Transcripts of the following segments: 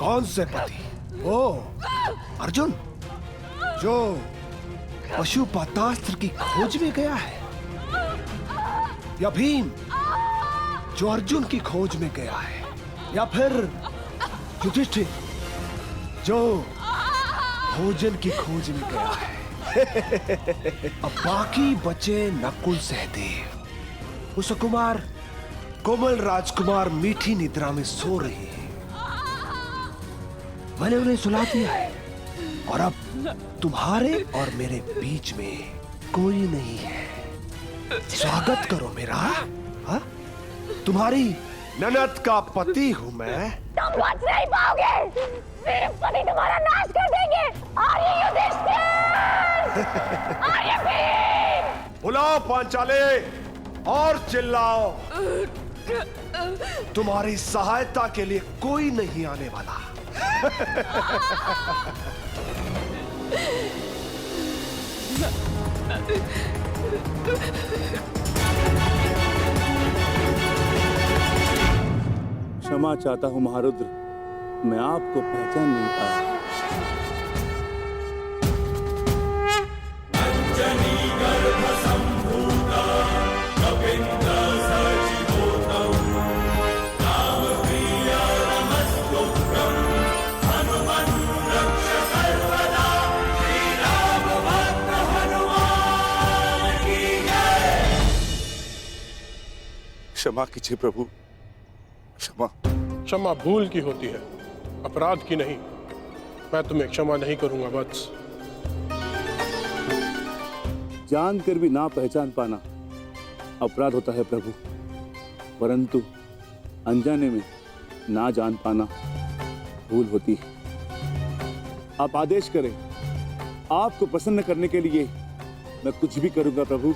कौन से पति? ओ अर्जुन, जो पशुपतास्त्र की खोज में गया है, या भीम जो अर्जुन की खोज में गया है, या फिर युधिष्ठिर जो भोजन की खोज में गया है। अब बाकी बचे नकुल, सहदेव, कुसुकुमार, कोमल राजकुमार मीठी निद्रा में सो रहे हैं। मैंने उन्हें सुला दिया है और अब तुम्हारे और मेरे बीच में कोई नहीं है। स्वागत करो मेरा। हा? तुम्हारी ननद का पति हूं मैं। तुम बच नहीं पाओगे, मेरे पति तुम्हारा नाश कर देंगे। आर्य युधिष्ठिर, आर्य भीम। बुलाओ पांचाले और चिल्लाओ। तुम्हारी सहायता के लिए कोई नहीं आने वाला। क्षमा चाहता हूं महारुद्र, मैं आपको पहचान नहीं पाया। क्षमा कीजिए प्रभु, क्षमा। क्षमा भूल की होती है, अपराध की नहीं। मैं तुम्हें क्षमा नहीं करूंगा वत्स। जानकर भी ना पहचान पाना अपराध होता है प्रभु, परंतु अनजाने में ना जान पाना भूल होती है। आप आदेश करें, आपको प्रसन्न करने के लिए मैं कुछ भी करूंगा प्रभु,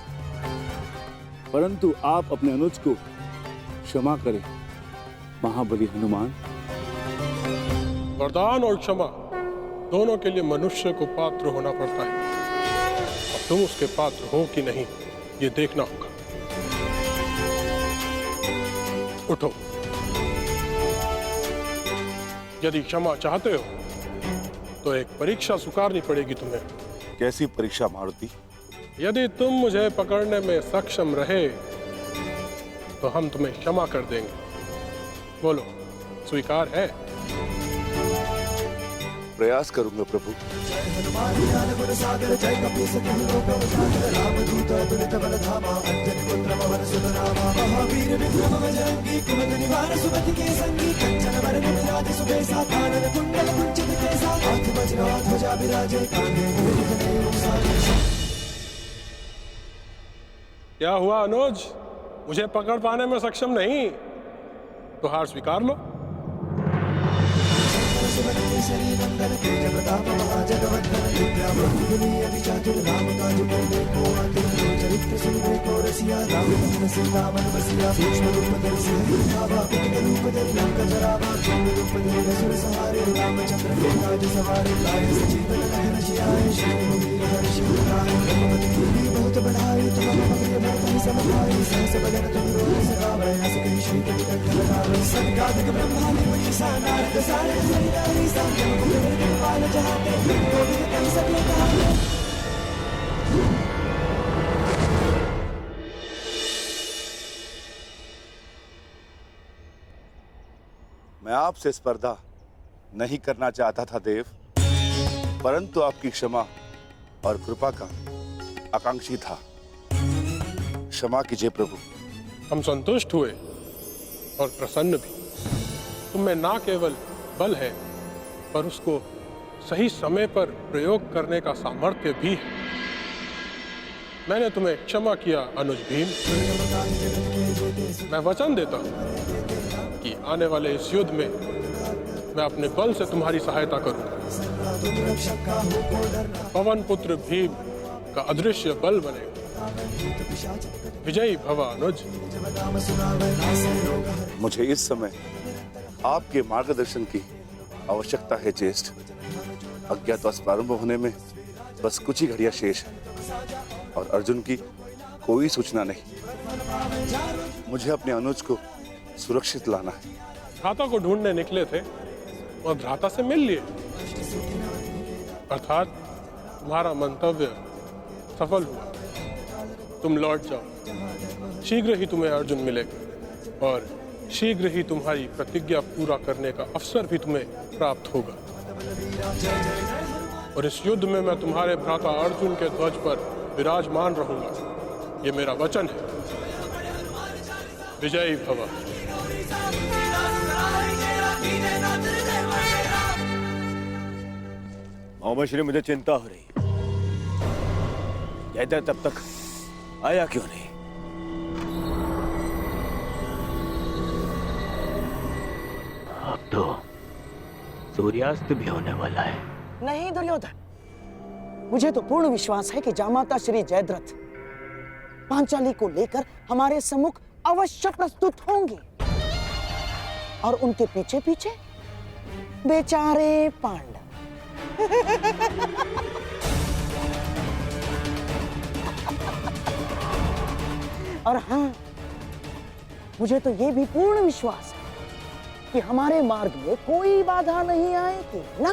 परंतु आप अपने अनुज को क्षमा करें महाबली हनुमान। वरदान और क्षमा दोनों के लिए मनुष्य को पात्र होना पड़ता है। अब तुम उसके पात्र हो कि नहीं, ये देखना होगा। उठो। यदि क्षमा चाहते हो तो एक परीक्षा स्वीकारनी पड़ेगी तुम्हें। कैसी परीक्षा मारुति? यदि तुम मुझे पकड़ने में सक्षम रहे तो हम तुम्हें क्षमा कर देंगे। बोलो, स्वीकार है? प्रयास करूंगा प्रभु। क्या हुआ अनुज, मुझे पकड़ पाने में सक्षम नहीं? तो हार स्वीकार लो। मैं आपसे स्पर्धा नहीं करना चाहता था देव, परंतु आपकी क्षमा और कृपा का आकांक्षी था। क्षमा कीजिए प्रभु। हम संतुष्ट हुए और प्रसन्न भी। तुम्हें ना केवल बल है, पर उसको सही समय पर प्रयोग करने का सामर्थ्य भी है। मैंने तुम्हें क्षमा किया अनुज भीम। मैं वचन देता हूं कि आने वाले इस युद्ध में मैं अपने बल से तुम्हारी सहायता करूंगा। पवन पुत्र भीम का अदृश्य बल बनेगा। विजयी भव अनुज। मुझे इस समय आपके मार्गदर्शन की आवश्यकता है ज्येष्ठ। अज्ञातवास प्रारंभ होने में बस कुछ ही घड़ियां शेष है और अर्जुन की कोई सूचना नहीं। मुझे अपने अनुज को सुरक्षित लाना है। घातों को ढूंढने निकले थे, और भ्राता से मिल लिए। अर्थात तुम्हारा मंतव्य सफल हुआ। तुम लौट जाओ, शीघ्र ही तुम्हें अर्जुन मिलेगा और शीघ्र ही तुम्हारी प्रतिज्ञा पूरा करने का अवसर भी तुम्हें प्राप्त होगा। और इस युद्ध में मैं तुम्हारे भ्राता अर्जुन के ध्वज पर विराजमान रहूंगा, ये मेरा वचन है। विजयी भव। मोहम्मद श्री, मुझे चिंता हो रही। जयद्रथ तब तक आया क्यों नहीं? अब तो सूर्यास्त भी होने वाला है। नहीं दुर्योधन, मुझे तो पूर्ण विश्वास है कि जामाता श्री जयद्रथ पांचाली को लेकर हमारे सम्मुख अवश्य प्रस्तुत होंगे और उनके पीछे पीछे बेचारे पांडव। और हाँ, मुझे तो यह भी पूर्ण विश्वास है कि हमारे मार्ग में कोई बाधा नहीं आएगी ना,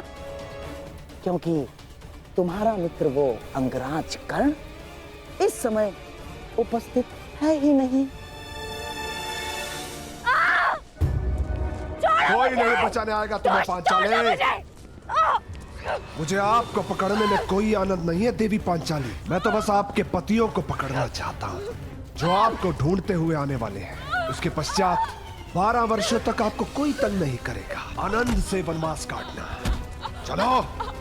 क्योंकि तुम्हारा मित्र वो अंगराज कर्ण इस समय उपस्थित है ही नहीं। कोई नहीं बचाने आएगा तुम्हें पांचाली। मुझे आपको पकड़ने में कोई आनंद नहीं है देवी पांचाली। मैं तो बस आपके पतियों को पकड़ना चाहता हूँ जो आपको ढूंढते हुए आने वाले हैं। उसके पश्चात 12 वर्षों तक आपको कोई तंग नहीं करेगा। आनंद से वनवास काटना। चलो।